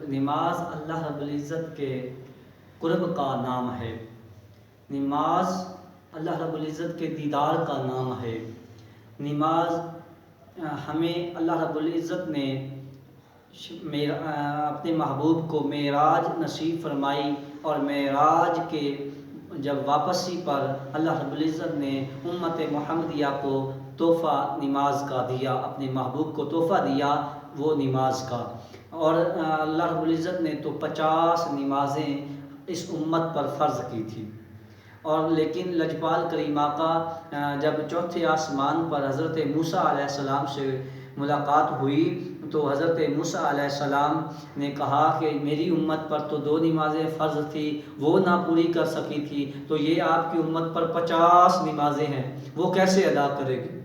نماز اللہ رب العزت کے قرب کا نام ہے۔ نماز اللہ رب العزت کے دیدار کا نام ہے۔ نماز ہمیں اللہ رب العزت نے اپنے محبوب کو معراج نصیب فرمائی، اور معراج کے جب واپسی پر اللہ رب العزت نے امت محمدیہ کو تحفہ نماز کا دیا، اپنے محبوب کو تحفہ دیا وہ نماز کا۔ اور اللہ رب العزت نے تو 50 نمازیں اس امت پر فرض کی تھی، اور لیکن لجپال کریم آقا جب چوتھے آسمان پر حضرت موسیٰ علیہ السلام سے ملاقات ہوئی تو حضرت موسیٰ علیہ السلام نے کہا کہ میری امت پر تو 2 نمازیں فرض تھی، وہ نہ پوری کر سکی تھی، تو یہ آپ کی امت پر 50 نمازیں ہیں، وہ کیسے ادا کرے گی؟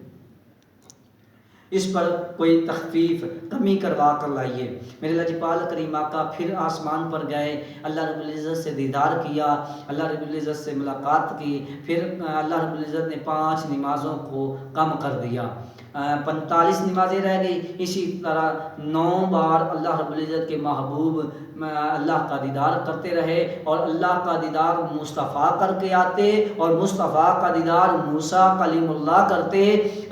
اس پر کوئی تخفیف کمی کروا کر لائیے۔ میرے لجپال کریم آقا پھر آسمان پر گئے، اللہ رب العزت سے دیدار کیا، اللہ رب العزت سے ملاقات کی، پھر اللہ رب العزت نے 5 نمازوں کو کم کر دیا، 45 نمازیں رہ گئی۔ اسی طرح 9 بار اللہ رب العزت کے محبوب اللہ کا دیدار کرتے رہے، اور اللہ کا دیدار مصطفیٰ کر کے آتے، اور مصطفیٰ کا دیدار موسیٰ کلیم اللہ کرتے،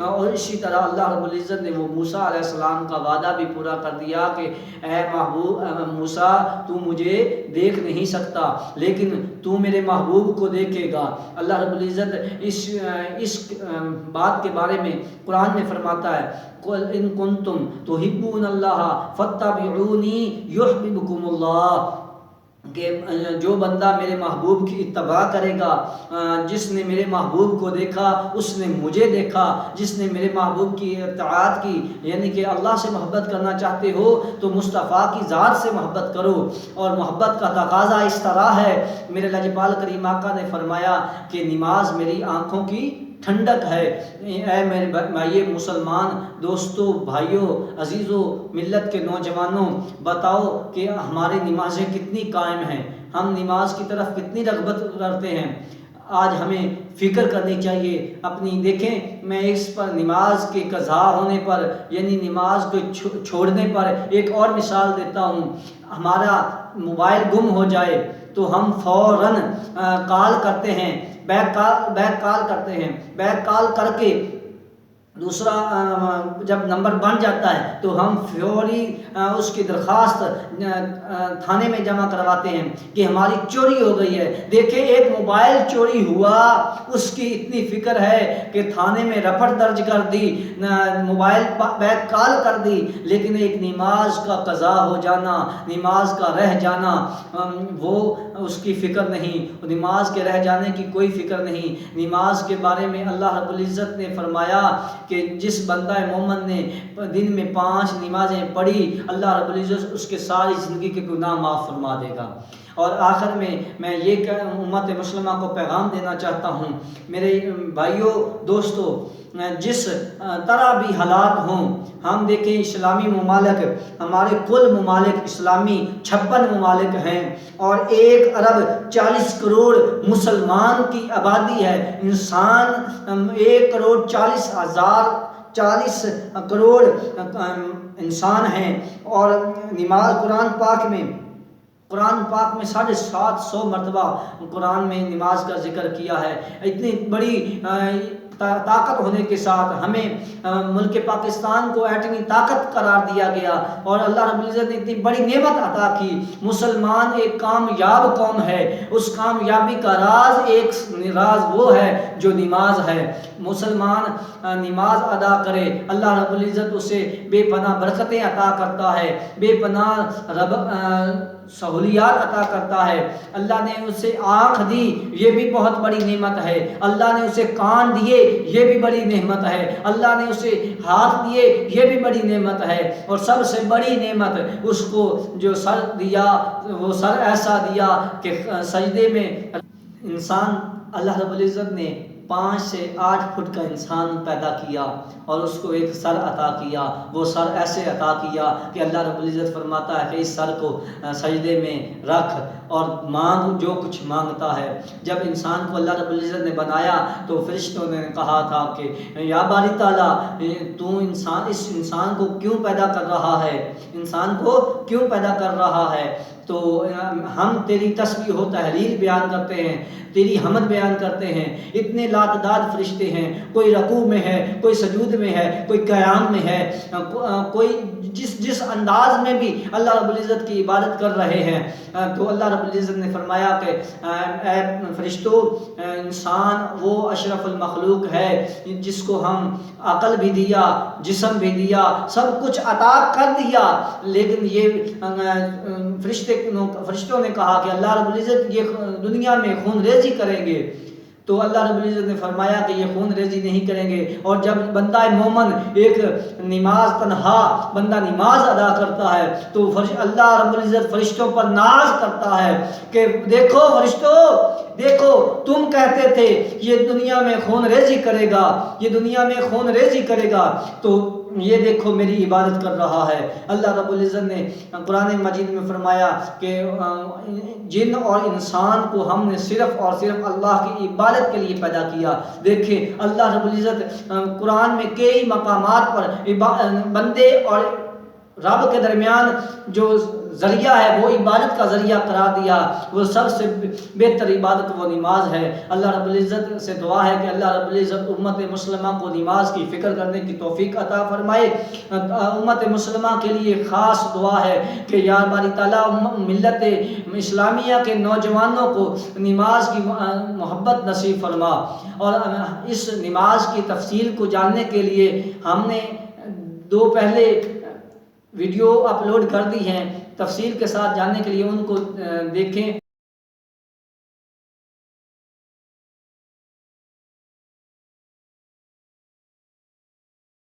اور اسی طرح اللہ رب العزت نے وہ موسیٰ علیہ السلام کا وعدہ بھی پورا کر دیا کہ اے محبوب موسیٰ تو مجھے دیکھ نہیں سکتا، لیکن تو میرے محبوب کو دیکھے گا۔ اللہ رب العزت اس بات کے بارے میں قرآن میں فرماتا ہے قُلْ إِن كُنْتُمْ تُحِبُّونَ اللَّهَ فَاتَّبِعُونِي يُحْبِبْكُمُ اللَّهُ، کہ جو بندہ میرے محبوب کی اتباع کرے گا، جس نے میرے محبوب کو دیکھا اس نے مجھے دیکھا، جس نے میرے محبوب کی اطاعت کی، یعنی کہ اللہ سے محبت کرنا چاہتے ہو تو مصطفیٰ کی ذات سے محبت کرو، اور محبت کا تقاضا اس طرح ہے۔ میرے لجپال کریم آقا نے فرمایا کہ نماز میری آنکھوں کی ٹھنڈک ہے۔ اے میرے بھائی مسلمان دوستو، بھائیوں، عزیزوں، ملت کے نوجوانوں، بتاؤ کہ ہماری نمازیں کتنی قائم ہیں، ہم نماز کی طرف کتنی رغبت کرتے ہیں۔ آج ہمیں فکر کرنی چاہیے اپنی۔ دیکھیں، میں اس پر نماز کے قضا ہونے پر، یعنی نماز کو چھوڑنے پر ایک اور مثال دیتا ہوں۔ ہمارا موبائل گم ہو جائے تو ہم فوراً کال کرتے ہیں، بیک کال کرتے ہیں، بیک کال کر کے دوسرا جب نمبر بن جاتا ہے تو ہم فوری اس کی درخواست تھانے میں جمع کرواتے ہیں کہ ہماری چوری ہو گئی ہے۔ دیکھیں، ایک موبائل چوری ہوا، اس کی اتنی فکر ہے کہ تھانے میں رپٹ درج کر دی، موبائل بیک کال کر دی، لیکن ایک نماز کا قضا ہو جانا، نماز کا رہ جانا، وہ اس کی فکر نہیں، نماز کے رہ جانے کی کوئی فکر نہیں۔ نماز کے بارے میں اللہ رب العزت نے فرمایا کہ جس بندہ مومن نے دن میں 5 نمازیں پڑھی، اللہ رب العزت اس کے ساری زندگی کے گناہ معاف فرما دے گا۔ اور آخر میں یہ امت مسلمہ کو پیغام دینا چاہتا ہوں، میرے بھائیوں دوستو، جس طرح بھی حالات ہوں، ہم دیکھیں اسلامی ممالک، ہمارے کل ممالک اسلامی 56 ممالک ہیں، اور 1 ارب 40 کروڑ مسلمان کی آبادی ہے۔ انسان 1 کروڑ 40 کروڑ انسان ہیں، اور نماز قرآن پاک میں 750 مرتبہ قرآن میں نماز کا ذکر کیا ہے۔ اتنی بڑی طاقت ہونے کے ساتھ ہمیں ملک پاکستان کو ایٹمی طاقت قرار دیا گیا، اور اللہ رب العزت نے اتنی بڑی نعمت عطا کی۔ مسلمان ایک کامیاب قوم ہے، اس کامیابی کا راز وہ ہے جو نماز ہے۔ مسلمان نماز ادا کرے، اللہ رب العزت اسے بے پناہ برکتیں عطا کرتا ہے، بے پناہ سہولیات عطا کرتا ہے۔ اللہ نے اسے آنکھ دی، یہ بھی بہت بڑی نعمت ہے۔ اللہ نے اسے کان دیے، یہ بھی بڑی نعمت ہے۔ اللہ نے اسے ہاتھ دیے، یہ بھی بڑی نعمت ہے۔ اور سب سے بڑی نعمت اس کو جو سر دیا، وہ سر ایسا دیا کہ سجدے میں انسان اللہ رب العزت نے 5 سے 8 فٹ کا انسان پیدا کیا اور اس کو ایک سر عطا کیا، وہ سر ایسے عطا کیا کہ اللہ رب العزت فرماتا ہے کہ اس سر کو سجدے میں رکھ اور مانگ جو کچھ مانگتا ہے۔ جب انسان کو اللہ رب العزت نے بنایا تو فرشتوں نے کہا تھا کہ یا باری تعالیٰ تو اس انسان کو کیوں پیدا کر رہا ہے، انسان کو کیوں پیدا کر رہا ہے؟ تو ہم تیری تسبیح و تحلیل بیان کرتے ہیں، تیری حمد بیان کرتے ہیں، اتنے لاتعداد فرشتے ہیں، کوئی رکوع میں ہے، کوئی سجود میں ہے، کوئی قیام میں ہے، کوئی جس انداز میں بھی اللہ رب العزت کی عبادت کر رہے ہیں۔ تو اللہ رب العزت نے فرمایا کہ اے فرشتوں، انسان وہ اشرف المخلوق ہے جس کو ہم عقل بھی دیا، جسم بھی دیا، سب کچھ عطا کر دیا، لیکن یہ فرشتوں نے کہا کہ اللہ رب العزت یہ دنیا میں خون ریزی کریں گے۔ تو اللہ رب العزت نے فرمایا کہ یہ خون ریزی نہیں کریں گے۔ اور جب بندہ مومن ایک نماز تنہا بندہ نماز ادا کرتا ہے تو اللہ رب العزت فرشتوں پر ناز کرتا ہے کہ دیکھو فرشتوں، دیکھو تم کہتے تھے یہ دنیا میں خون ریزی کرے گا، یہ دنیا میں خون ریزی کرے گا، تو یہ دیکھو میری عبادت کر رہا ہے۔ اللہ رب العزت نے قرآن مجید میں فرمایا کہ جن اور انسان کو ہم نے صرف اور صرف اللہ کی عبادت کے لیے پیدا کیا۔ دیکھیں اللہ رب العزت قرآن میں کئی مقامات پر بندے اور رب کے درمیان جو ذریعہ ہے وہ عبادت کا ذریعہ قرار دیا، وہ سب سے بہتر عبادت وہ نماز ہے۔ اللہ رب العزت سے دعا ہے کہ اللہ رب العزت امت مسلمہ کو نماز کی فکر کرنے کی توفیق عطا فرمائے۔ امت مسلمہ کے لیے خاص دعا ہے کہ یا باری تعالیٰ ملت اسلامیہ کے نوجوانوں کو نماز کی محبت نصیب فرما۔ اور اس نماز کی تفصیل کو جاننے کے لیے ہم نے 2 پہلے ویڈیو اپلوڈ کر دی ہیں، تفصیل کے ساتھ جاننے کے لیے ان کو دیکھیں۔